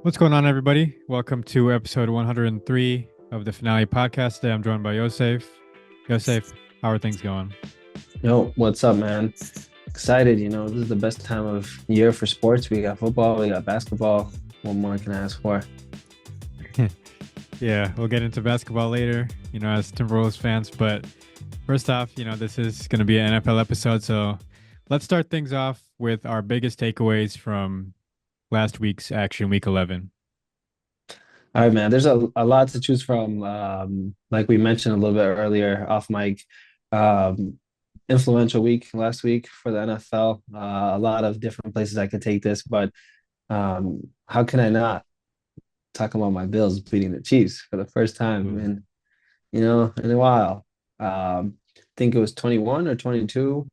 What's going on, everybody? Welcome to episode 103 of the Finale Podcast. Today I'm joined by Yossef. Yossef, how are things going? Yo, what's up, man? Excited, this is the best time of year for sports. We got football, we got basketball. What more can I ask for? Yeah, we'll get into basketball later, as Timberwolves fans. But first off, this is going to be an NFL episode. So let's start things off with our biggest takeaways from last week's action, week 11. All right, man. There's a lot to choose from. Like we mentioned a little bit earlier off mic, um, influential week last week for the NFL. A lot of different places I could take this, but how can I not talk about my Bills beating the Chiefs for the first time Ooh. in a while? I think it was 21 or 22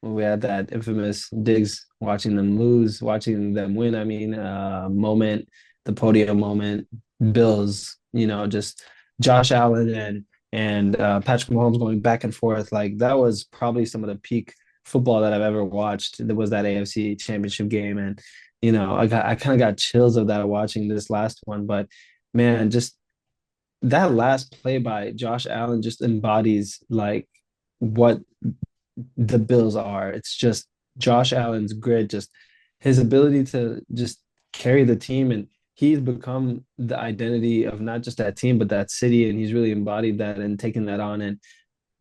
when we had that infamous Diggs watching them win. I mean, moment, the podium moment, Bills, just Josh Allen and Patrick Mahomes going back and forth. Like that was probably some of the peak football that I've ever watched. There was that AFC Championship game, and I kind of got chills of that watching this last one. But man, just that last play by Josh Allen just embodies like what the Bills are. It's just Josh Allen's grit, just his ability to just carry the team, and he's become the identity of not just that team but that city, and he's really embodied that and taken that on. And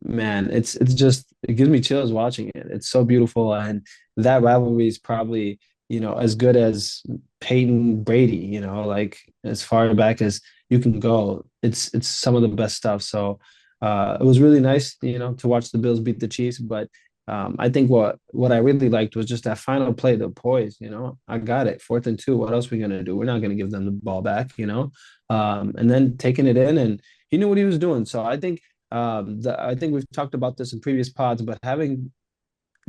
man, it's just it gives me chills watching it. It's so beautiful, and that rivalry is probably as good as Peyton Brady. Like as far back as you can go. It's some of the best stuff. So it was really nice, to watch the Bills beat the Chiefs. But I think what I really liked was just that final play, the poise. I got it, 4th and 2. What else are we gonna do? We're not gonna give them the ball back. And then taking it in, and he knew what he was doing. So I think we've talked about this in previous pods, but having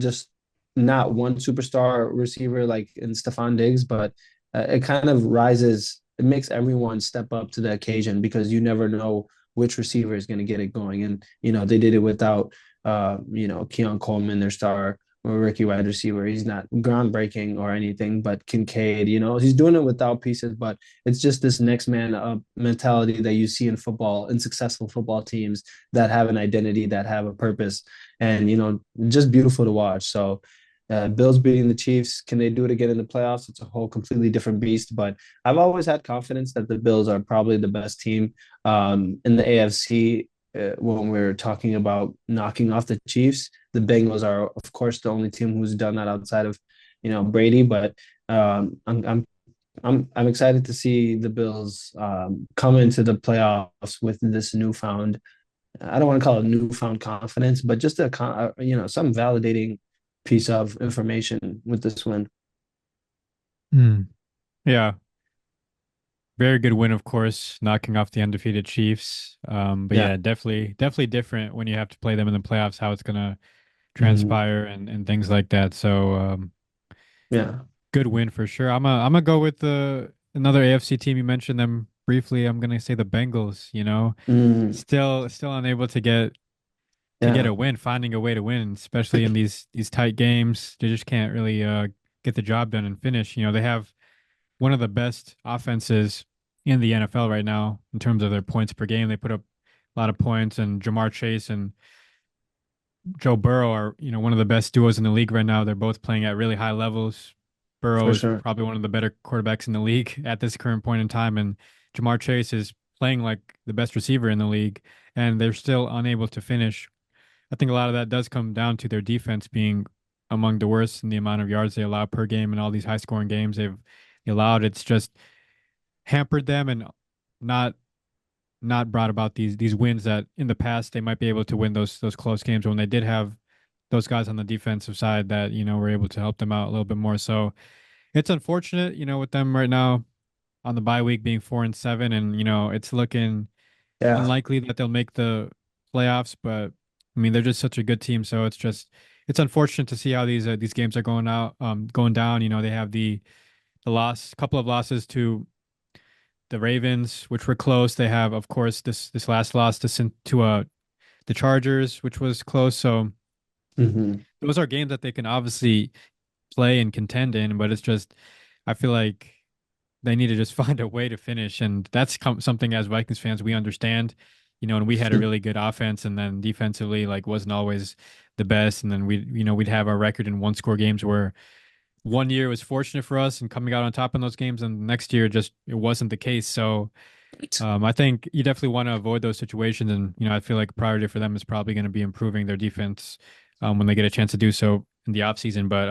just not one superstar receiver like in Stephon Diggs, but it kind of rises. It makes everyone step up to the occasion because you never know which receiver is going to get it going. And they did it without Keon Coleman, their star or rookie wide receiver. He's not groundbreaking or anything, but Kincaid, he's doing it without pieces, but it's just this next man up mentality that you see in football, in successful football teams that have an identity, that have a purpose, and just beautiful to watch. So Bills beating the Chiefs, can they do it again in the playoffs? It's a whole completely different beast. But I've always had confidence that the Bills are probably the best team in the AFC. When we're talking about knocking off the Chiefs, the Bengals are, of course, the only team who's done that outside of, Brady. But I'm excited to see the Bills come into the playoffs with this newfound, I don't want to call it newfound confidence, but just some validating piece of information with this win. Hmm. Yeah, very good win, of course, knocking off the undefeated Chiefs. But Yeah. yeah, definitely different when you have to play them in the playoffs, how it's gonna Mhm. transpire and things like that. So Yeah. good win for sure. I'm gonna go with the another AFC team. You mentioned them briefly. I'm gonna say the Bengals, Mm. still unable to get Yeah. a win, finding a way to win, especially in these tight games. They just can't really get the job done and finish. They have one of the best offenses in the NFL right now in terms of their points per game. They put up a lot of points, and Jamar Chase and Joe Burrow are, one of the best duos in the league right now. They're both playing at really high levels. Burrow For is sure. probably one of the better quarterbacks in the league at this current point in time, and Jamar Chase is playing like the best receiver in the league, and they're still unable to finish. I think a lot of that does come down to their defense being among the worst in the amount of yards they allow per game in all these high scoring games they've allowed. It's just hampered them and not not brought about these wins that in the past they might be able to win those close games when they did have those guys on the defensive side that were able to help them out a little bit more. So it's unfortunate, with them right now on the bye week being 4-7, and it's looking Yeah. unlikely that they'll make the playoffs. But I mean, they're just such a good team, so it's unfortunate to see how these games are going down. They have the loss, couple of losses to the Ravens, which were close. They have, of course, this last loss to the Chargers, which was close. So Hmm. those are games that they can obviously play and contend in, but it's just I feel like they need to just find a way to finish, and that's something as Vikings fans we understand. And we had a really good offense, and then defensively, like, wasn't always the best, and then we'd have our record in one score games where one year was fortunate for us and coming out on top in those games, and next year just it wasn't the case. So I think you definitely want to avoid those situations, and I feel like priority for them is probably going to be improving their defense when they get a chance to do so in the offseason. But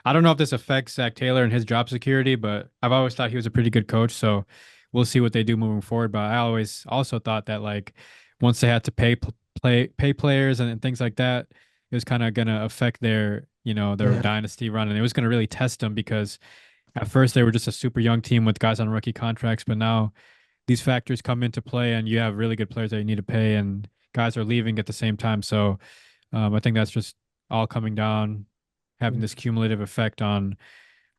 I don't know if this affects Zach Taylor and his job security, but I've always thought he was a pretty good coach, so we'll see what they do moving forward. But I always also thought that, like, once they had to pay players and things like that, it was kind of going to affect their Yeah. dynasty run, and it was going to really test them because at first they were just a super young team with guys on rookie contracts, but now these factors come into play and you have really good players that you need to pay and guys are leaving at the same time. So I think that's just all coming down, having this cumulative effect on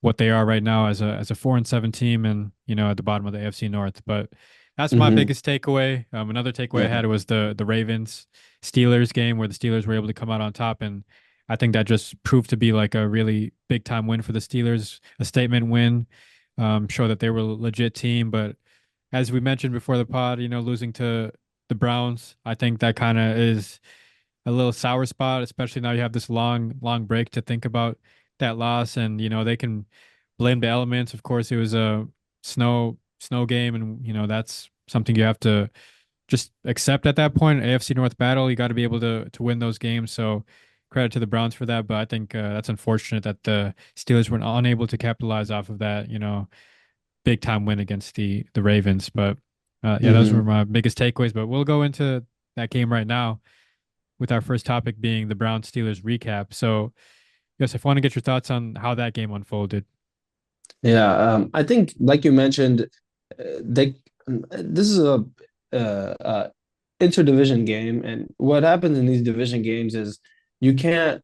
what they are right now as a 4-7 team and at the bottom of the AFC North. But that's my Hmm. biggest takeaway. Another takeaway I Yeah. had was the Ravens Steelers game where the Steelers were able to come out on top, and I think that just proved to be like a really big time win for the Steelers, a statement win, show that they were a legit team. But as we mentioned before the pod, losing to the Browns, I think that kind of is a little sour spot, especially now you have this long, long break to think about that loss. And, they can blame the elements. Of course, it was a snow game, and, that's something you have to just accept at that point. AFC North battle, you got to be able to win those games. So credit to the Browns for that. But I think that's unfortunate that the Steelers were unable to capitalize off of that, big time win against the Ravens. But yeah, those were Hmm. my biggest takeaways. But we'll go into that game right now with our first topic being the Browns Steelers recap. So, yes, if I want to get your thoughts on how that game unfolded. Yeah, I think, like you mentioned, they this is a interdivision game, and what happens in these division games is you can't.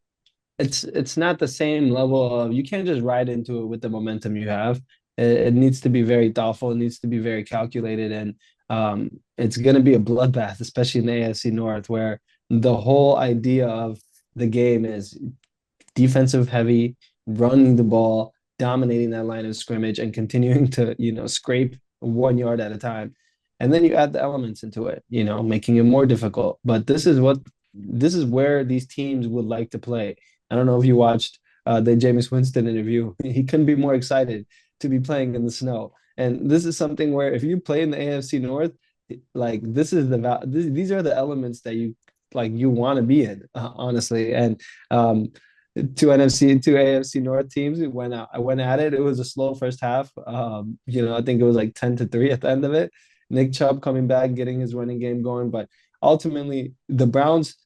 It's not the same level of you can't just ride into it with the momentum you have. It needs to be very thoughtful. It needs to be very calculated, and it's going to be a bloodbath, especially in the AFC North, where the whole idea of the game is defensive heavy, running the ball, dominating that line of scrimmage, and continuing to, scrape 1 yard at a time. And then you add the elements into it, making it more difficult. But this is where these teams would like to play. I don't know if you watched the Jameis Winston interview. He couldn't be more excited to be playing in the snow. And this is something where if you play in the AFC North, like these are the elements that you want to be in, honestly. And two NFC and two AFC North teams went at it. It was a slow first half. I think it was like 10-3 at the end of it. Nick Chubb coming back, getting his running game going, but ultimately the Browns,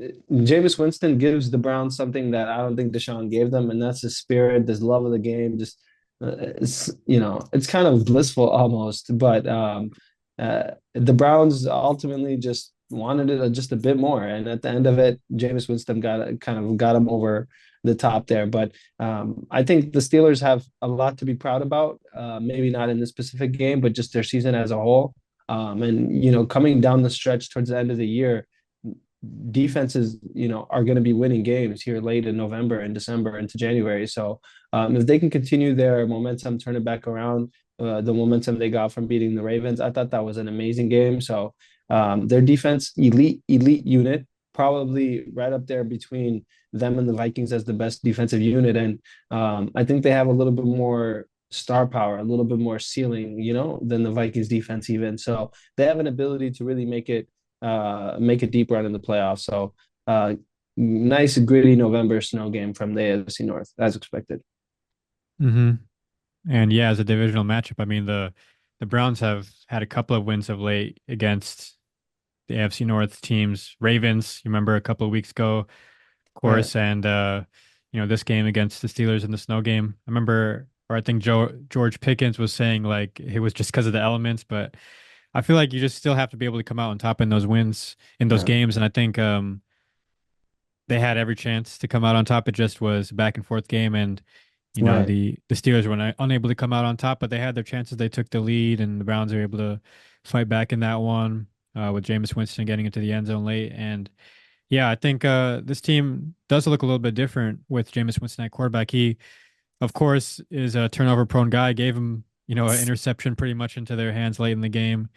Jameis Winston gives the Browns something that I don't think Deshaun gave them, and that's the spirit, this love of the game. Just it's kind of blissful almost, but the Browns ultimately just wanted it just a bit more, and at the end of it, Jameis Winston got him over the top there. But I think the Steelers have a lot to be proud about. Maybe not in this specific game, but just their season as a whole. And coming down the stretch towards the end of the year, defenses, are going to be winning games here late in November and December into January. So if they can continue their momentum, turn it back around, the momentum they got from beating the Ravens, I thought that was an amazing game. So their defense, elite unit, probably right up there between them and the Vikings as the best defensive unit. And I think they have a little bit more star power, a little bit more ceiling, than the Vikings defense even. So they have an ability to really make a deep run in the playoffs. So nice gritty November snow game from the AFC North as expected. hmm And yeah, as a divisional matchup, I mean the Browns have had a couple of wins of late against the AFC North teams. Ravens, you remember a couple of weeks ago, of Right. course, and this game against the Steelers in the snow game. I remember, or I think George Pickens was saying like it was just because of the elements, but I feel like you just still have to be able to come out on top in those wins in those Yeah. games, and I think they had every chance to come out on top. It just was a back and forth game, and Right. the Steelers were unable to come out on top, but they had their chances. They took the lead, and the Browns were able to fight back in that one with Jameis Winston getting into the end zone late. And yeah, I think this team does look a little bit different with Jameis Winston at quarterback. He, of course, is a turnover prone guy. Gave him an interception pretty much into their hands late in the game,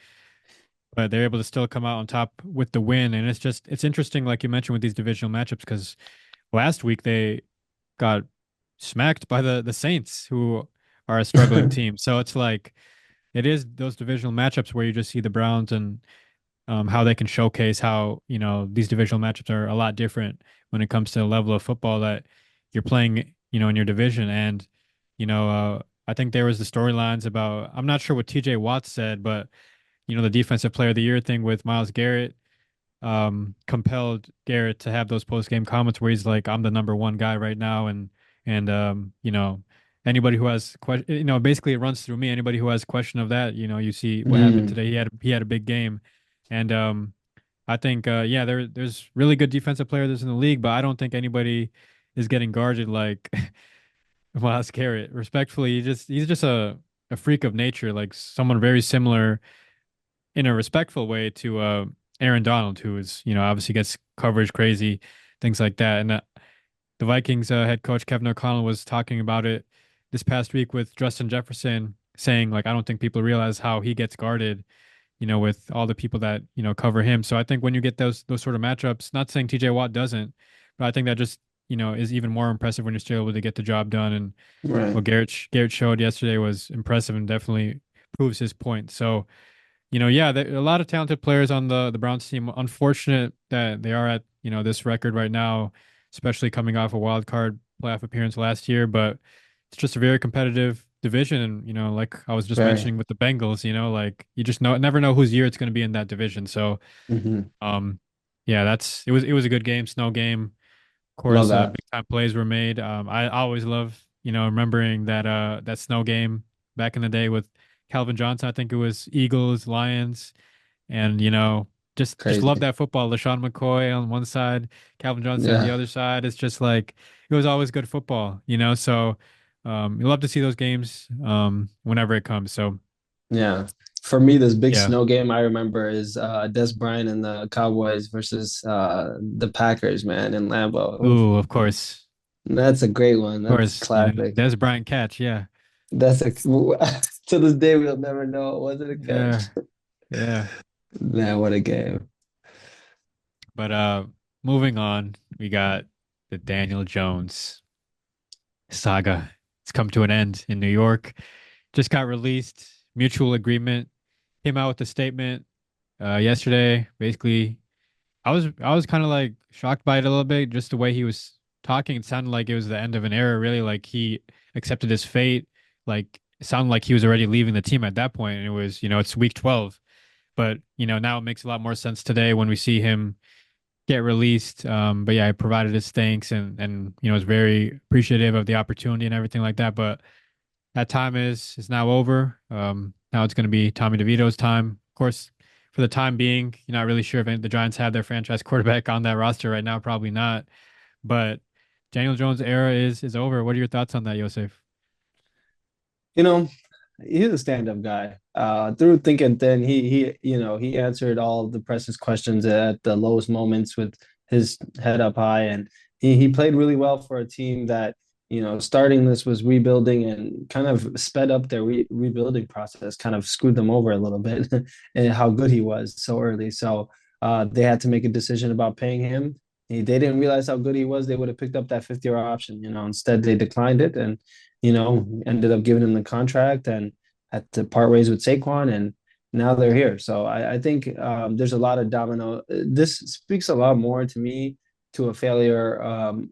but they're able to still come out on top with the win. And it's interesting, like you mentioned, with these divisional matchups, because last week they got smacked by the Saints, who are a struggling team. So it's like it is those divisional matchups where you just see the Browns and how they can showcase how, these divisional matchups are a lot different when it comes to the level of football that you're playing, in your division. And, I think there was the storylines about, I'm not sure what TJ Watt said, but, the defensive player of the year thing with Myles Garrett compelled Garrett to have those post game comments where he's like, I'm the number one guy right now. And anybody who has question, basically it runs through me. Anybody who has question of that, you see what happened Mm, today. He had a big game. And I think yeah, there's really good defensive players in the league, but I don't think anybody is getting guarded like Myles Garrett. Respectfully, he's just a freak of nature, like someone very similar in a respectful way to Aaron Donald, who is, obviously gets coverage crazy, things like that. And the Vikings head coach Kevin O'Connell was talking about it this past week with Justin Jefferson, saying like, I don't think people realize how he gets guarded, with all the people that, cover him. So I think when you get those sort of matchups, not saying TJ Watt doesn't, but I think that just, is even more impressive when you're still able to get the job done. And right. what Garrett showed yesterday was impressive and definitely proves his point. So, yeah, there are a lot of talented players on the Browns team. Unfortunate that they are at, this record right now, especially coming off a wild card playoff appearance last year. But it's just a very competitive division. And, like I was just Very. mentioning with the Bengals, like you just never know whose year it's going to be in that division. So, Hmm. um, yeah, it was a good game, snow game. Of Love course, that. big time plays were made. I always love, remembering that snow game back in the day with Calvin Johnson. I think it was Eagles, Lions, and just love Crazy. that football. LaShawn McCoy on one side, Calvin Johnson on the Yeah. other side. It's just like it was always good football. So you love to see those games whenever it comes. So Yeah. For me, this big yeah. snow game I remember is Des Bryant and the Cowboys versus the Packers, man, in Lambeau. Oof. Ooh, of course. That's a great one. Of That's course. Yeah. classic. Des Bryant catch, yeah. That's a to this day we'll never know. Was it a Yeah. catch? Yeah. Man, what a game. But moving on, we got the Daniel Jones saga. It's come to an end in New York. Just got released. Mutual agreement. Came out with a statement yesterday. Basically, I was kind of like shocked by it a little bit, just the way he was talking. It sounded like it was the end of an era, really. Like he accepted his fate. Like it sounded like he was already leaving the team at that point. And it was, it's week 12. But, now it makes a lot more sense today when we see him get released. But yeah, I provided his thanks and was very appreciative of the opportunity and everything like that. But that time is now over. Now it's going to be Tommy DeVito's time. Of course, for the time being, you're not really sure if the Giants have their franchise quarterback on that roster right now. Probably not. But Daniel Jones' era is over. What are your thoughts on that, Yossef? You know, he's a stand-up guy. Through thick and thin, he answered all the press's questions at the lowest moments with his head up high, and he played really well for a team that starting this was rebuilding and kind of sped up their rebuilding process, kind of screwed them over a little bit, and how good he was so early. So they had to make a decision about paying him. They didn't realize how good he was. They would have picked up that 50-year option. Instead they declined it and ended up giving him the contract and had to part ways with Saquon, and now they're here. So I think there's a lot of domino. This speaks a lot more to me to a failure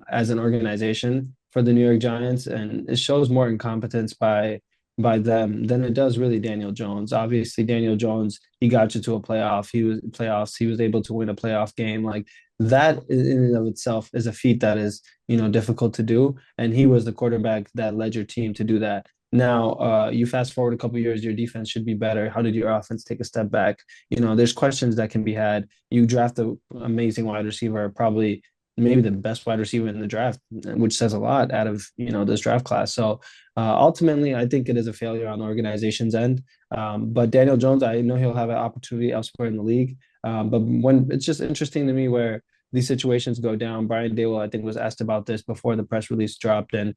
as an organization for the New York Giants, and it shows more incompetence by them than it does really Daniel Jones. Obviously, Daniel Jones, he got you to a playoff. He was able to win a playoff game. Like that in and of itself is a feat that is, difficult to do. And he was the quarterback that led your team to do that. Now, you fast forward a couple of years, your defense should be better. How did your offense take a step back? There's questions that can be had. You draft an amazing wide receiver, probably maybe the best wide receiver in the draft, which says a lot out of this draft class. So ultimately, I think it is a failure on the organization's end. But Daniel Jones, I know he'll have an opportunity elsewhere in the league. But when it's just interesting to me where these situations go down. Brian Daywell, I think, was asked about this before the press release dropped and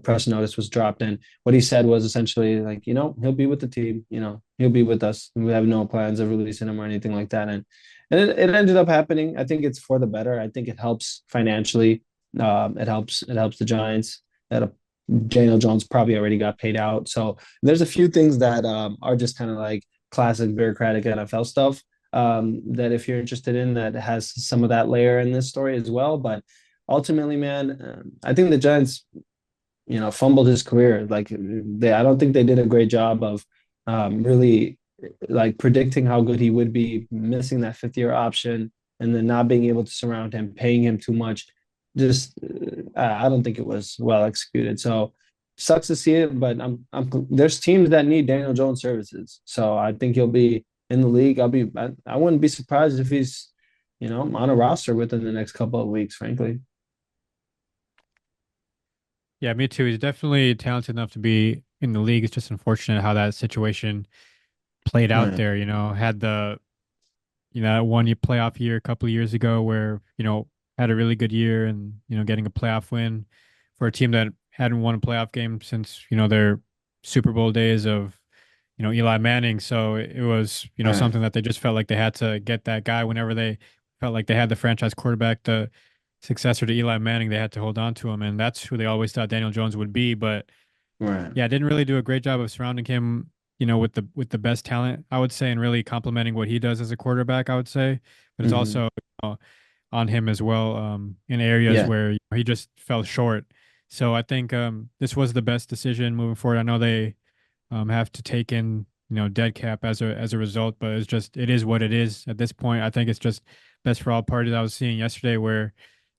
press notice was dropped. And what he said was essentially like, he'll be with the team, he'll be with us. We have no plans of releasing him or anything like that. And it ended up happening. I think it's for the better. I think it helps financially. It helps the Giants. That Daniel Jones probably already got paid out. So there's a few things that are just kind of like classic bureaucratic NFL stuff that if you're interested in, that has some of that layer in this story as well. But ultimately, man, I think the Giants, fumbled his career. Like I don't think they did a great job of really like predicting how good he would be, missing that fifth-year option, and then not being able to surround him, paying him too much. Just I don't think it was well executed. So sucks to see it, but there's teams that need Daniel Jones services. So I think he'll be in the league. I wouldn't be surprised if he's, on a roster within the next couple of weeks, frankly. Yeah, me too. He's definitely talented enough to be in the league. It's just unfortunate how that situation played out Right. there. Had that one year playoff year a couple of years ago where, had a really good year and, getting a playoff win for a team that hadn't won a playoff game since, their Super Bowl days of, Eli Manning. So it was, Right. something that they just felt like they had to get that guy whenever they felt like they had the franchise quarterback, the successor to Eli Manning, they had to hold on to him. And that's who they always thought Daniel Jones would be. But Right. yeah, didn't really do a great job of surrounding him, with the best talent, I would say, and really complimenting what he does as a quarterback, I would say. But it's Hmm. also on him as well, in areas Yeah. where he just fell short. So I think this was the best decision moving forward. I know they have to take in, dead cap as a result, but it is what it is at this point. I think it's just best for all parties. I was seeing yesterday where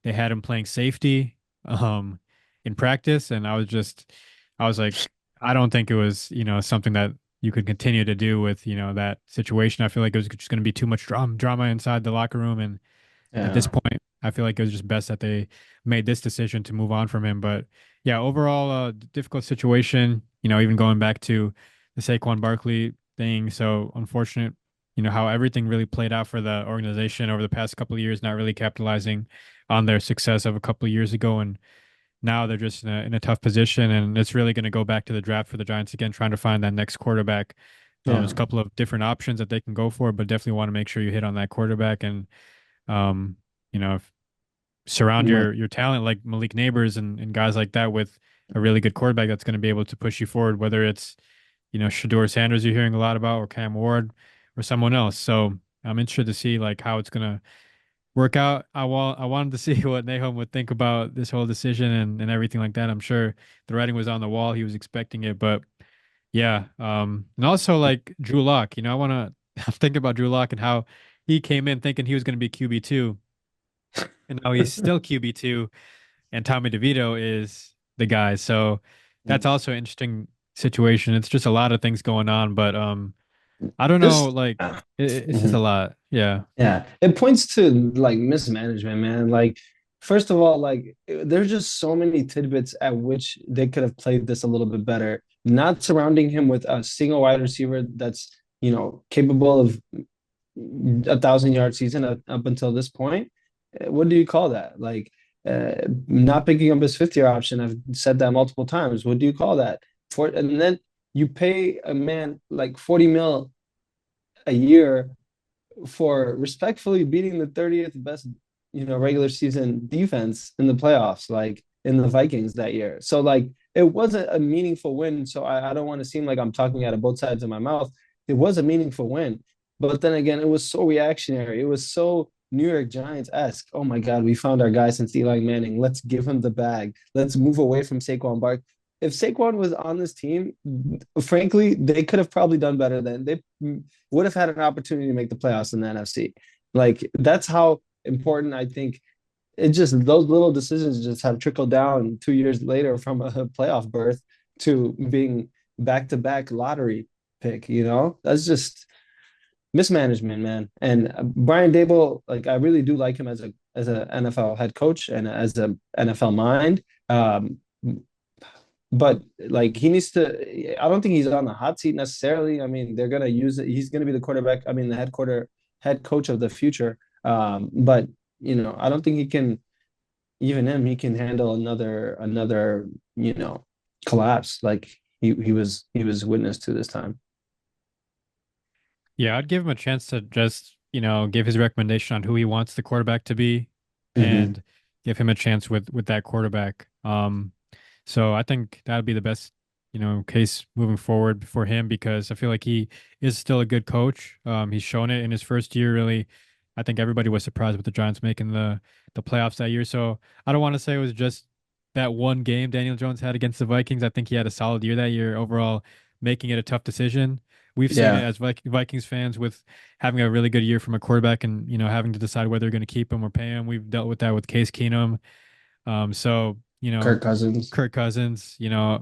they had him playing safety um in practice, and I was like, I don't think it was, something that you could continue to do with, that situation. I feel like it was just going to be too much drama inside the locker room, and at this Yeah. point, I feel like it was just best that they made this decision to move on from him. But yeah, overall, difficult situation. Even going back to the Saquon Barkley thing. So unfortunate. How everything really played out for the organization over the past couple of years, not really capitalizing on their success of a couple of years ago, and now they're just in a tough position, and it's really going to go back to the draft for the Giants again, trying to find that next quarterback. There's Yeah. a couple of different options that they can go for, but definitely want to make sure you hit on that quarterback and um, if surround Right. your talent like Malik Neighbors and guys like that with a really good quarterback that's going to be able to push you forward, whether it's, Shador Sanders you're hearing a lot about or Cam Ward or someone else. So I'm interested to see like how it's going to work out. I wanted to see what Nahum would think about this whole decision and everything like that. I'm sure the writing was on the wall. He was expecting it, but yeah. And also like Drew Lock, I want to I'm thinking about Drew Lock and how he came in thinking he was going to be QB2, and now he's still QB2, and Tommy DeVito is the guy. So that's also an interesting situation. It's just a lot of things going on, but I don't know, Just like it's just a mhm. lot. Yeah. Yeah, it points to like mismanagement, man. Like, first of all, like there's just so many tidbits at which they could have played this a little bit better. Not surrounding him with a single wide receiver that's, capable of 1,000-yard season up until this point. What do you call that? Like, not picking up his fifth-year option. I've said that multiple times. What do you call that? And then you pay a man like 40 mil a year for respectfully beating the 30th best, regular season defense in the playoffs, like in the Vikings that year. So like it wasn't a meaningful win. So I don't want to seem like I'm talking out of both sides of my mouth. It was a meaningful win. But then again, it was so reactionary. It was so New York Giants-esque. Oh my God, we found our guy since Eli Manning. Let's give him the bag. Let's move away from Saquon Barkley. If Saquon was on this team, frankly, they could have probably done better than they would have had an opportunity to make the playoffs in the NFC. Like that's how important I think it just those little decisions just have trickled down 2 years later from a playoff berth to being back to back lottery pick. That's just mismanagement, man. And Brian Dable, like I really do like him as a NFL head coach and as a NFL mind. But like he needs to, I don't think he's on the hot seat necessarily. I mean, they're gonna use it. He's gonna be the quarterback. I mean, the head coach of the future. But I don't think he can, even him, he can handle another, collapse like he was witness to this time. Yeah, I'd give him a chance to just, give his recommendation on who he wants the quarterback to be Hmm. and give him a chance with that quarterback. So I think that'd be the best, case moving forward for him because I feel like he is still a good coach. He's shown it in his first year, really. I think everybody was surprised with the Giants making the playoffs that year. So I don't want to say it was just that one game Daniel Jones had against the Vikings. I think he had a solid year that year overall, making it a tough decision. We've seen it Yeah, as Vikings fans with having a really good year from a quarterback and, having to decide whether they're going to keep him or pay him. We've dealt with that with Case Keenum. So, Kirk Cousins. Kirk Cousins,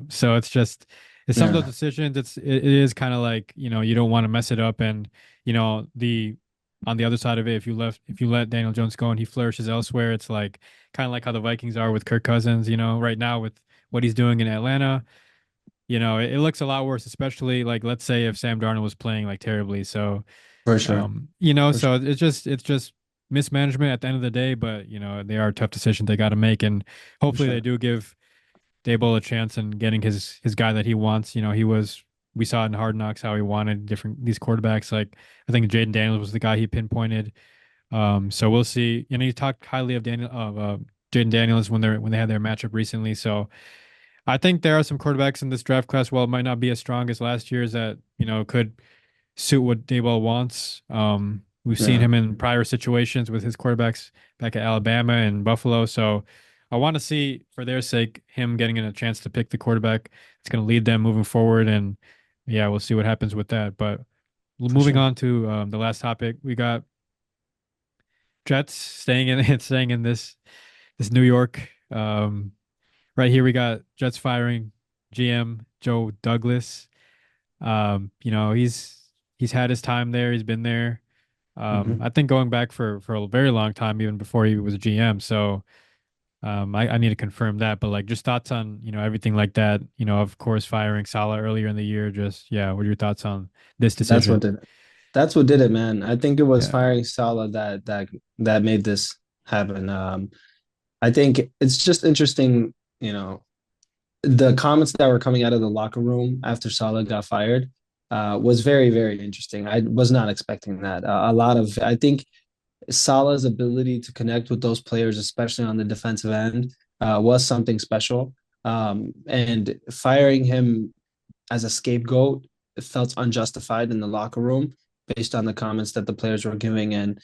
so it's some of those Yeah, decisions. It is kind of like, you don't want to mess it up. And, the on the other side of it, if you let Daniel Jones go and he flourishes elsewhere, it's like kind of like how the Vikings are with Kirk Cousins, right now with what he's doing in Atlanta. It looks a lot worse, especially like let's say if Sam Darnold was playing like terribly. So, for sure. For so sure. it's just mismanagement at the end of the day, but they are tough decisions they got to make, and For hopefully they sure. do give Dable a chance in getting his guy that he wants. We saw in Hard Knocks how he wanted different these quarterbacks. Like I think Jaden Daniels was the guy he pinpointed. So we'll see. You talked highly of Jaden Daniels when they had their matchup recently. So I think there are some quarterbacks in this draft class. While it might not be as strong as last year's, that could suit what Dayball wants. We've seen Yeah, him in prior situations with his quarterbacks back at Alabama and Buffalo. So I want to see, for their sake, him getting a chance to pick the quarterback. It's going to lead them moving forward. And yeah, we'll see what happens with that. But for moving sure. on to the last topic, we got Jets staying in staying in this New York. Right here, we got Jets firing GM Joe Douglas. He's had his time there. He's been there. Hmm. I think going back for a very long time, even before he was a GM. So I need to confirm that. But like, just thoughts on everything like that. Of course, firing Salah earlier in the year. Just yeah, what are your thoughts on this That's what decision? did it. That's what did it, man. I think it was Yeah. firing Salah that made this happen. I think it's just interesting, the comments that were coming out of the locker room after Salah got fired was very, very interesting. I was not expecting that. A lot of, I think Salah's ability to connect with those players, especially on the defensive end, was something special. And firing him as a scapegoat felt unjustified in the locker room based on the comments that the players were giving. And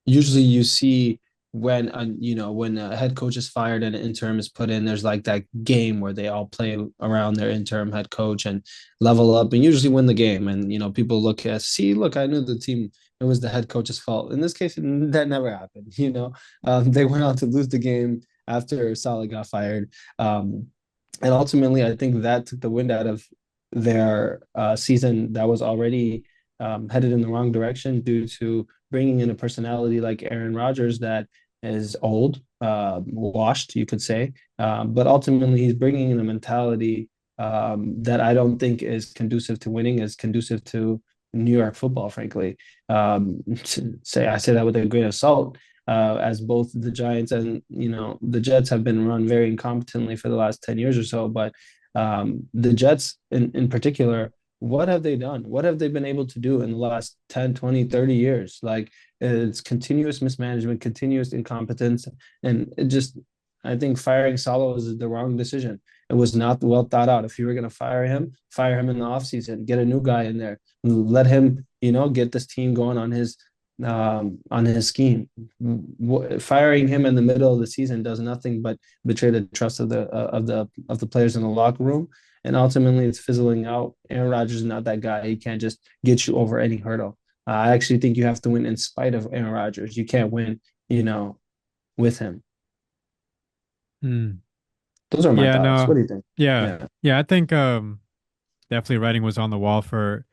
usually you see when a head coach is fired and an interim is put in, there's like that game where they all play around their interim head coach and level up and usually win the game. And people look at, see, look, I knew the team, it was the head coach's fault. In this case, that never happened. They went on to lose the game after Salah got fired. And ultimately, I think that took the wind out of their season that was already headed in the wrong direction due to bringing in a personality like Aaron Rodgers that is old, washed, you could say. But ultimately, he's bringing in a mentality that I don't think is conducive to winning, is conducive to New York football, frankly. I say that with a grain of salt, as both the Giants and the Jets have been run very incompetently for the last 10 years or so. But the Jets, in particular, what have they done? What have they been able to do in the last 10, 20, 30 years? Like it's continuous mismanagement, continuous incompetence. And I think firing Salah was the wrong decision. It was not well thought out. If you were going to fire him in the offseason, get a new guy in there, let him, get this team going on his scheme. Firing him in the middle of the season does nothing but betray the trust of the players in the locker room, and ultimately it's fizzling out. Aaron Rodgers is not that guy. He can't just get you over any hurdle. I actually think you have to win in spite of Aaron Rodgers. You can't win, with him. Hmm. Those are my Yeah. thoughts. What No. do you think? Yeah. Yeah. Yeah. I think definitely writing was on the wall for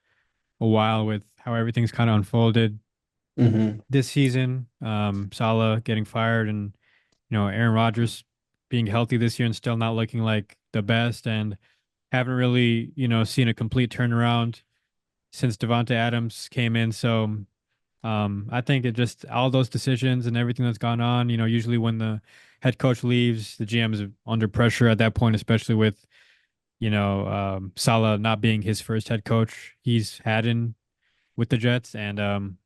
a while with how everything's kind of unfolded Mm-hmm. this season. Salah getting fired and Aaron Rodgers being healthy this year and still not looking like the best, and haven't really, seen a complete turnaround since Devonta Adams came in. So I think it just all those decisions and everything that's gone on, usually when the head coach leaves, the GM is under pressure at that point, especially with, Salah not being his first head coach he's had in with the Jets. And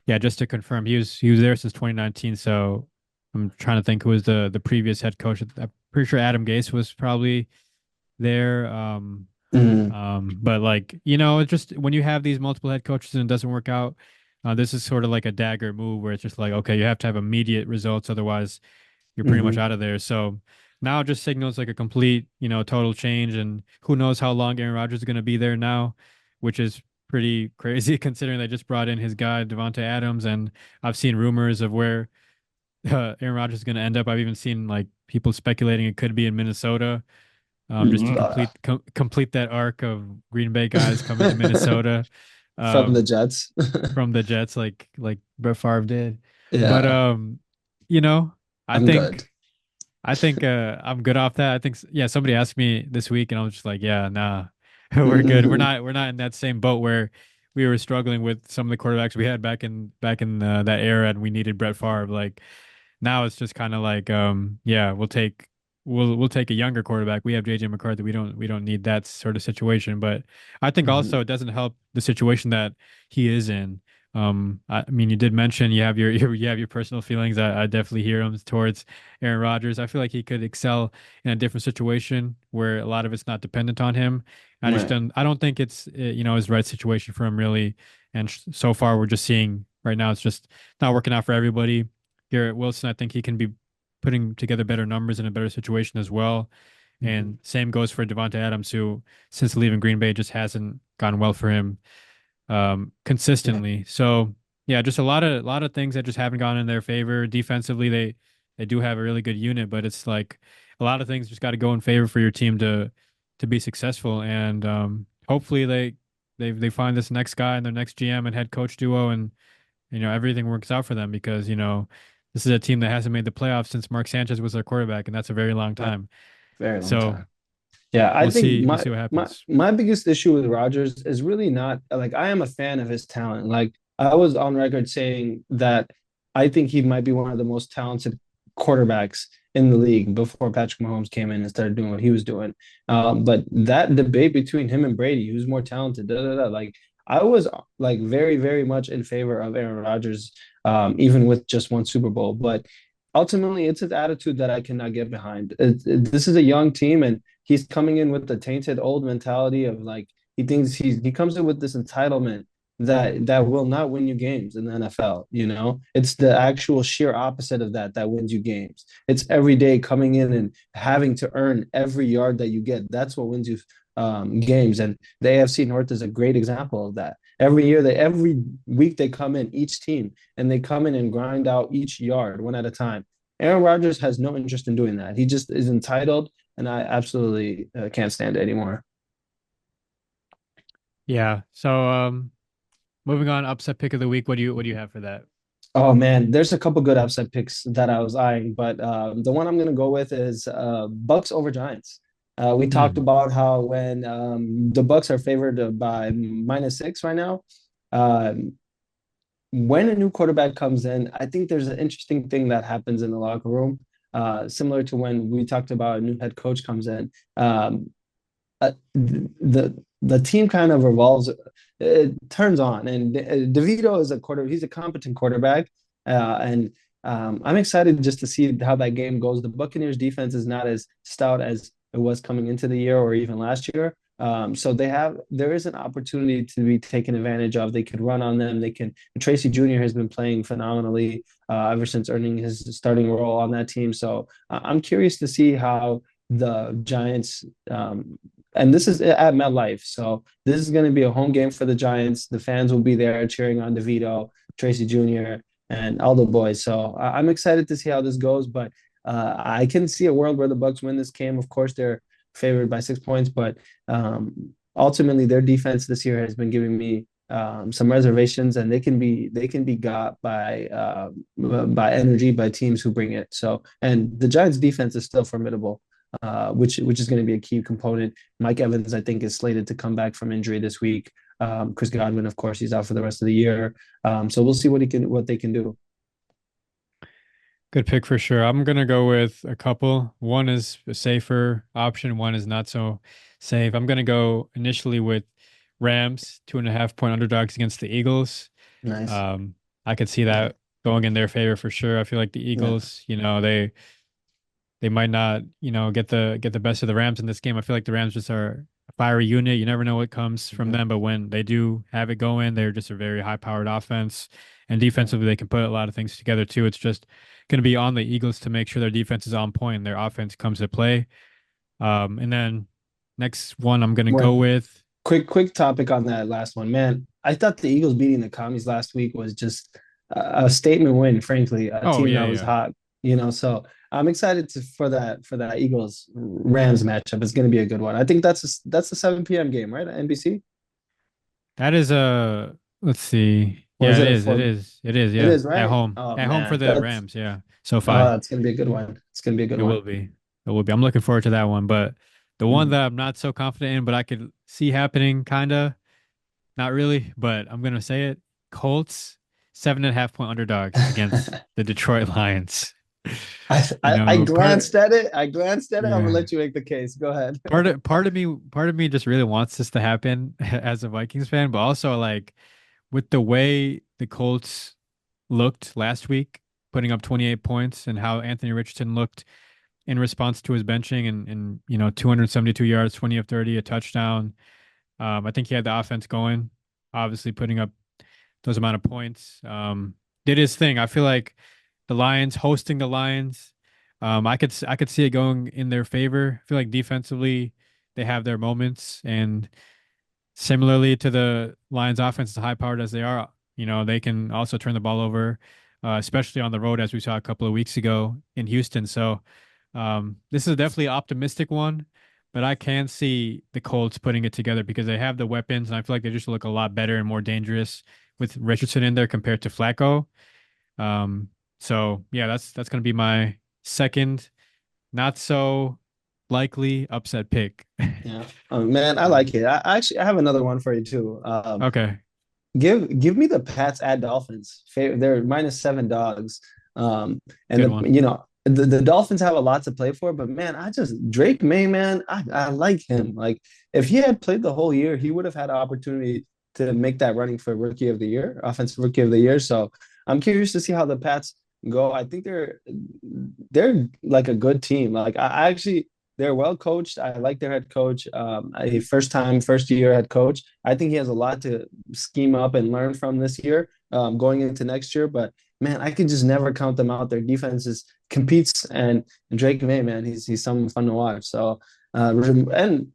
yeah, just to confirm, he was there since 2019. So I'm trying to think who was the previous head coach. I'm pretty sure Adam Gase was probably there. Mm-hmm. But like, it's just when you have these multiple head coaches and it doesn't work out, this is sort of like a dagger move where it's just like, okay, you have to have immediate results, otherwise you're pretty much Mm-hmm. out of there. So now it just signals like a complete, total change, and who knows how long Aaron Rodgers is going to be there now, which is pretty crazy considering they just brought in his guy Devontae Adams, and I've seen rumors of where Aaron Rodgers is going to end up. I've even seen like people speculating it could be in Minnesota, just to complete that arc of Green Bay guys coming to Minnesota From the um, Jets. from the Jets, like Brett Favre did. But Yeah, you know, I I'm good. think I'm good off that. I think yeah, somebody asked me this week, and I was just like, yeah, nah, we're good. We're not in that same boat where we were struggling with some of the quarterbacks we had back in that era, and we needed Brett Favre. Like now it's just kind of like, yeah, we'll take a younger quarterback. We have JJ McCarthy. We don't need that sort of situation. But I think also Mhm. it doesn't help the situation that he is in. I mean, you did mention you have your personal feelings. I definitely hear them towards Aaron Rodgers. I feel like he could excel in a different situation where a lot of it's not dependent on him. Right. I don't think it's his right situation for him really. And so far, we're just seeing right now it's just not working out for everybody. Garrett Wilson, I think he can be putting together better numbers in a better situation as well. Mhm. And same goes for Devontae Adams, who since leaving Green Bay just hasn't gone well for him Yeah. consistently. So yeah, just a lot of things that just haven't gone in their favor. Defensively, they do have a really good unit, but it's like a lot of things just got to go in favor for your team to be successful. And hopefully they find this next guy and their next GM and head coach duo, and everything works out for them because this is a team that hasn't made the playoffs since Mark Sanchez was their quarterback, and that's a very long Right. time. Very long So time. Yeah, I we'll think see. We'll my see what my happens. my biggest issue with Rodgers is really not like I am a fan of his talent. Like I was on record saying that I think he might be one of the most talented quarterbacks in the league before Patrick Mahomes came in and started doing what he was doing. But that debate between him and Brady, who's more talented, like I was like very, very much in favor of Aaron Rodgers, even with just one Super Bowl. But ultimately, it's his attitude that I cannot get behind. This is a young team, and he's coming in with the tainted old mentality of like he thinks he comes in with this entitlement that will not win you games in the NFL. You know, it's the actual sheer opposite of that wins you games. It's every day coming in and having to earn every yard that you get. That's what wins you games. And the AFC North is a great example of that. Every week they come in, each team, and they come in and grind out each yard one at a time. Aaron Rodgers has no interest in doing that. He just is entitled, and I absolutely can't stand it anymore. Yeah. So moving on, upset pick of the week. What do you have for that? Oh man, there's a couple good upset picks that I was eyeing, but the one I'm going to go with is Bucks over Giants. We talked Hmm. about how when the Bucks are favored by -6 right now, um, when a new quarterback comes in, I think there's an interesting thing that happens in the locker room, similar to when we talked about a new head coach comes in. The team kind of revolves, it turns on, and DeVito is a quarter. He's a competent quarterback, and I'm excited just to see how that game goes. The Buccaneers defense is not as stout as it was coming into the year or even last year. So there is an opportunity to be taken advantage of. They could run on them. They can. Tracy Jr. has been playing phenomenally ever since earning his starting role on that team. So I'm curious to see how the Giants and this is at MetLife. So this is going to be a home game for the Giants. The fans will be there cheering on DeVito, Tracy Jr., and all the boys. So I'm excited to see how this goes. But I can see a world where the Bucks win this game. Of course, they're favored by 6 points, but ultimately their defense this year has been giving me some reservations, and they can be got by energy by teams who bring it. So and the Giants defense is still formidable, which is going to be a key component. Mike Evans, I think, is slated to come back from injury this week. Chris Godwin, of course, he's out for the rest of the year. So we'll see what they can do. Good pick for sure. I'm gonna go with a couple. One is a safer option, one is not so safe. I'm gonna go initially with Rams, 2.5 point underdogs against the Eagles. Nice. Um, I could see that going in their favor for sure. I feel like the Yeah. Eagles, they might not, get the best of the Rams in this game. I feel like the Rams just are a fiery unit. You never know what comes from Yeah. them, but when they do have it going, they're just a very high-powered offense. And Yeah. defensively, they can put a lot of things together too. It's just going to be on the Eagles to make sure their defense is on point and their offense comes to play. And then next one I'm going to go One with. quick topic on that last one, man. I thought the Eagles beating the Commies last week was just a statement win, frankly, a Oh, team yeah, that was yeah. hot, So I'm excited for that Eagles Rams matchup. It's going to be a good one. I think that's a 7 p.m. game, right? At NBC, That is let's see. or Yeah, is it it a is. It four? is. It is. It Yeah. is, At right? home. Oh At home for man, the that's Rams. Yeah. SoFi. it's going to be a good one. It's going to be a good It will one. be. It will be. I'm looking forward to that one. But the one Mm. that I'm not so confident in, but I could see happening, kind of, not really, but I'm gonna say it. Colts, 7.5 point underdogs against the Detroit Lions. I glanced at it. I glanced at it. I'm gonna Yeah. let you make the case. Go ahead. Part of me just really wants this to happen as a Vikings fan, but also like with the way the Colts looked last week, putting up 28 points, and how Anthony Richardson looked in response to his benching and 272 yards, 20 of 30, a touchdown. I think he had the offense going, obviously putting up those amount of points. Did his thing. I feel like the Lions hosting the Lions. I could see it going in their favor. I feel like defensively they have their moments, and similarly to the Lions offense, as high powered as they are, they can also turn the ball over, especially on the road, as we saw a couple of weeks ago in Houston. So this is definitely an optimistic one, but I can see the Colts putting it together because they have the weapons, and I feel like they just look a lot better and more dangerous with Richardson in there compared to Flacco. Um, so yeah, that's gonna be my second not so likely upset pick. Yeah. Man, I Um, like it. I have another one for you too. okay, Give me the Pats at Dolphins. They're -7 dogs. And good one. the Dolphins have a lot to play for, but man, I just Drake May, man, I like him. Like if he had played the whole year, he would have had an opportunity to make that running for rookie of the year, offensive rookie of the year. So I'm curious to see how the Pats go. I think they're like a good team. Like I actually they're well coached. I like their head coach. A first year head coach. I think he has a lot to scheme up and learn from this year, going into next year. But man, I can just never count them out. Their defense is competes, and Drake May, man, he's someone fun to watch. So and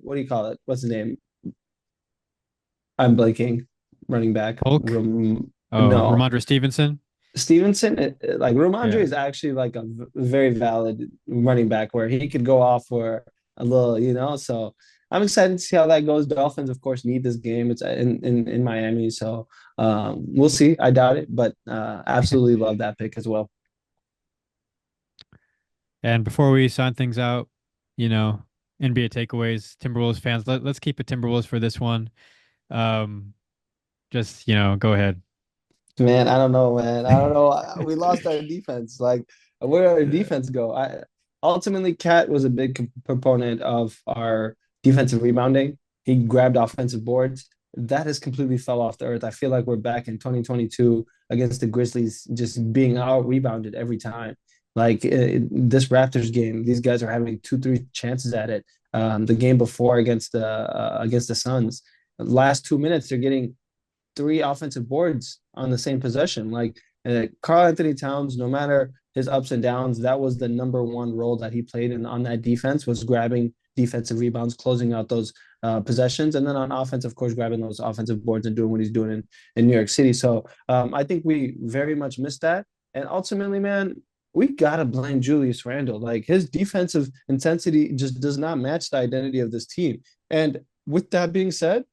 what do you call it? What's his name? I'm blanking. Running back. Hulk. Oh, No, Ramondre Stevenson. Stevenson, like Romandre Yeah. is actually like a very valid running back where he could go off for a little, So I'm excited to see how that goes. Dolphins, of course, need this game. It's in Miami, so we'll see. I doubt it, but absolutely love that pick as well. And before we sign things out, you know, NBA takeaways, Timberwolves fans, let's keep it Timberwolves for this one. Um, just, go ahead. Man, I don't know, man. I don't know. We lost our defense. Like, where did our Uh, defense go? I ultimately Cat was a big proponent of our defensive rebounding. He grabbed offensive boards. That has completely fell off the earth. I feel like we're back in 2022 against the Grizzlies, just being out rebounded every time. Like this Raptors game, these guys are having two, three chances at it. The game before against the Suns, last 2 minutes, they're getting three offensive boards on the same possession. Like Carl Anthony Towns, no matter his ups and downs, that was the number one role that he played in on that defense was grabbing defensive rebounds, closing out those possessions, and then on offense, of course, grabbing those offensive boards and doing what he's doing in New York City. So I think we very much missed that. And ultimately, man, we gotta blame Julius Randle. Like his defensive intensity just does not match the identity of this team. And with that being said,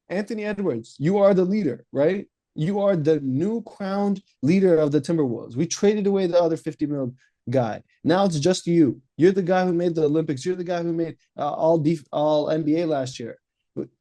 Anthony Edwards, you are the leader, right? You are the new crowned leader of the Timberwolves. We traded away the other 50 mil guy. Now it's just you. You're the guy who made the Olympics. You're the guy who made all NBA last year.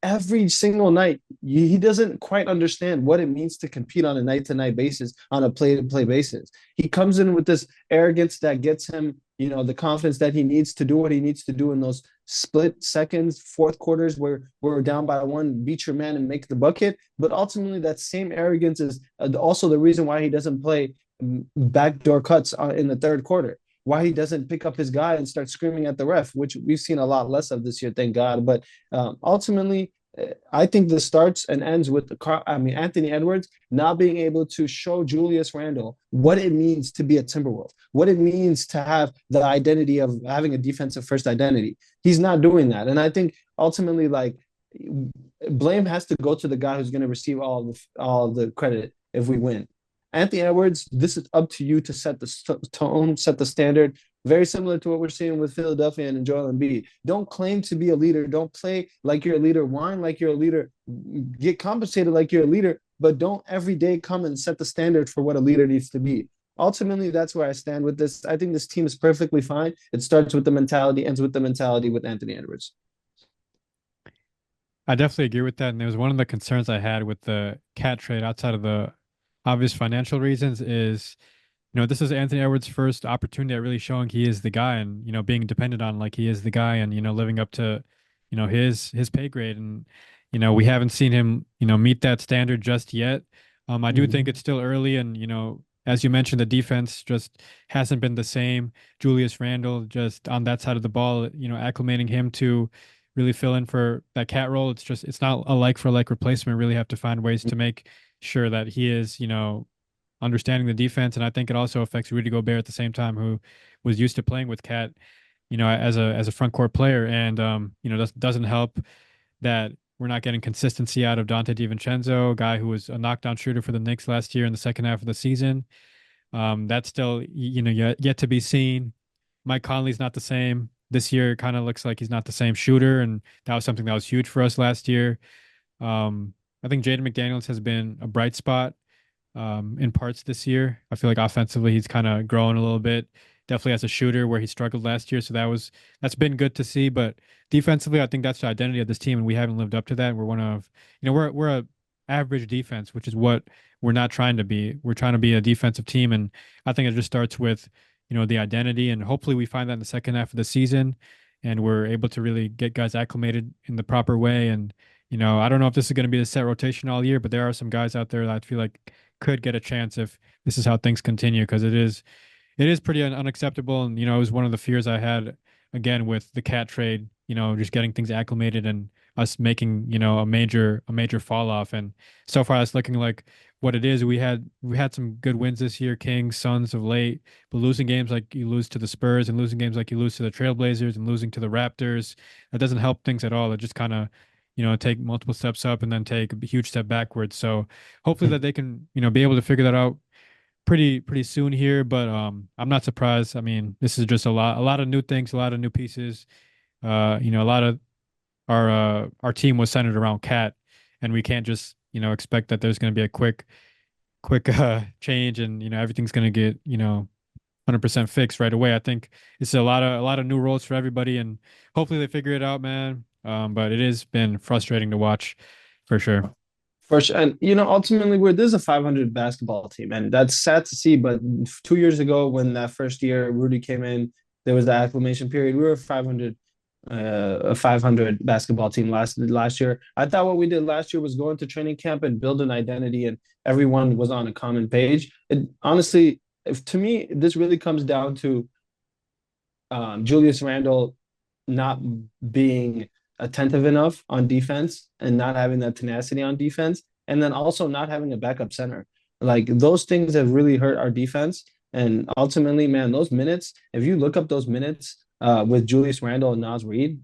every single night. He doesn't quite understand what it means to compete on a night to night basis, on a play to play basis. He comes in with this arrogance that gets him, the confidence that he needs to do what he needs to do in those split seconds, fourth quarters where we're down by one, beat your man and make the bucket. But ultimately, that same arrogance is also the reason why he doesn't play backdoor cuts in the third quarter. Why he doesn't pick up his guy and start screaming at the ref, which we've seen a lot less of this year, thank God. But ultimately, I think this starts and ends with Anthony Edwards not being able to show Julius Randle what it means to be a Timberwolf, what it means to have the identity of having a defensive first identity. He's not doing that, and I think ultimately, like, blame has to go to the guy who's going to receive all the credit if we win. Anthony Edwards, this is up to you to set the tone, set the standard. Very similar to what we're seeing with Philadelphia and Joel Embiid. Don't claim to be a leader. Don't play like you're a leader. Whine like you're a leader. Get compensated like you're a leader, but don't every day come and set the standard for what a leader needs to be. Ultimately, that's where I stand with this. I think this team is perfectly fine. It starts with the mentality, ends with the mentality with Anthony Edwards. I definitely agree with that. And it was one of the concerns I had with the cat trade outside of the obvious financial reasons is, this is Anthony Edwards' first opportunity at really showing he is the guy and, being dependent on like he is the guy and, living up to, his pay grade. And, we haven't seen him, meet that standard just yet. I do think Mm-hmm. it's still early and, as you mentioned, the defense just hasn't been the same. Julius Randle just on that side of the ball, acclimating him to really fill in for that cat role. It's not a like for like replacement. Really have to find ways to make sure that he is, understanding the defense. And I think it also affects Rudy Gobert at the same time, who was used to playing with Cat, as a front court player. And doesn't help that we're not getting consistency out of Dante DiVincenzo, a guy who was a knockdown shooter for the Knicks last year in the second half of the season. That's still, yet to be seen. Mike Conley's not the same. This year kind of looks like he's not the same shooter, and that was something that was huge for us last year. I think Jaden McDaniels has been a bright spot in parts this year. I feel like offensively he's kind of growing a little bit. Definitely as a shooter where he struggled last year, so that's been good to see. But defensively, I think that's the identity of this team, and we haven't lived up to that. We're one of, we're a average defense, which is what we're not trying to be. We're trying to be a defensive team, and I think it just starts with, the identity, and hopefully we find that in the second half of the season, and we're able to really get guys acclimated in the proper way. And I don't know if this is going to be the set rotation all year, but there are some guys out there that I feel like could get a chance if this is how things continue, because it is pretty unacceptable. And, it was one of the fears I had again with the cat trade, just getting things acclimated and us making, a major fall off. And so far it's looking like what it is. We had some good wins this year, Kings, Suns of late, but losing games like you lose to the Spurs and losing games like you lose to the Trailblazers and losing to the Raptors, that doesn't help things at all. It just kind of, take multiple steps up and then take a huge step backwards. So hopefully that they can, be able to figure that out pretty soon here, but I'm not surprised. I mean, this is just a lot of new things, a lot of new pieces. A lot of our team was centered around Cat, and we can't just, expect that there's going to be a quick change and, everything's going to get, 100% fixed right away. I think it's a lot of new roles for everybody, and hopefully they figure it out, man. But it has been frustrating to watch for sure. For sure. And ultimately we're this is a 500 basketball team, and that's sad to see. But 2 years ago, when that first year Rudy came in, there was the acclimation period. We were 500, a 500 basketball team last year. I thought what we did last year was go into training camp and build an identity, and everyone was on a common page. And honestly, if to me, this really comes down to Julius Randle not being attentive enough on defense and not having that tenacity on defense, and then also not having a backup center. Like those things have really hurt our defense. And ultimately, man, those minutes, if you look up those minutes with Julius Randle and Nas Reed,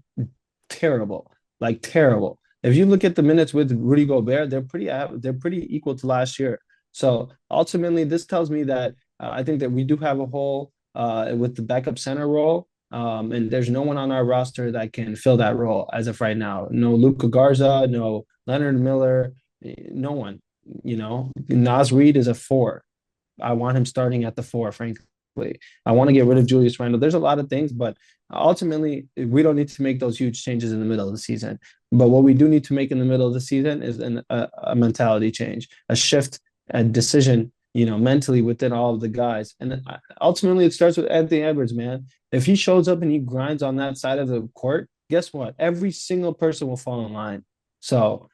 terrible, like terrible. If you look at the minutes with Rudy Gobert, they're pretty equal to last year. So ultimately, this tells me that I think that we do have a hole with the backup center role. And there's no one on our roster that can fill that role as of right now. No Luka Garza, no Leonard Miller, no one. Nas Reed is a four. I want him starting at the four, frankly. exactly. I want to get rid of Julius Randle. There's a lot of things, but ultimately, we don't need to make those huge changes in the middle of the season. But what we do need to make in the middle of the season is a mentality change, a shift, a decision, mentally within all of the guys. And ultimately, it starts with Anthony Edwards, man. If he shows up and he grinds on that side of the court, guess what? Every single person will fall in line. So,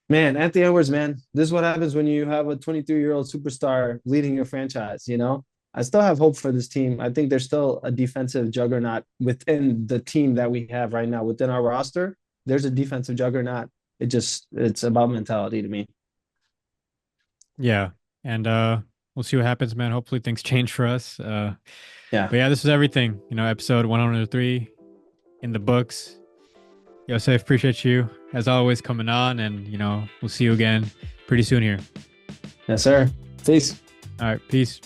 man, Anthony Edwards, man, this is what happens when you have a 23-year-old superstar leading your franchise. I still have hope for this team. I think there's still a defensive juggernaut within the team that we have right now, within our roster. There's a defensive juggernaut. It's about mentality to me. Yeah. And we'll see what happens, man. Hopefully things change for us. Yeah. But yeah, this is everything. Episode 103 in the books. Yossef, appreciate you as always coming on, and we'll see you again pretty soon here. Yes, sir. Peace. All right, peace.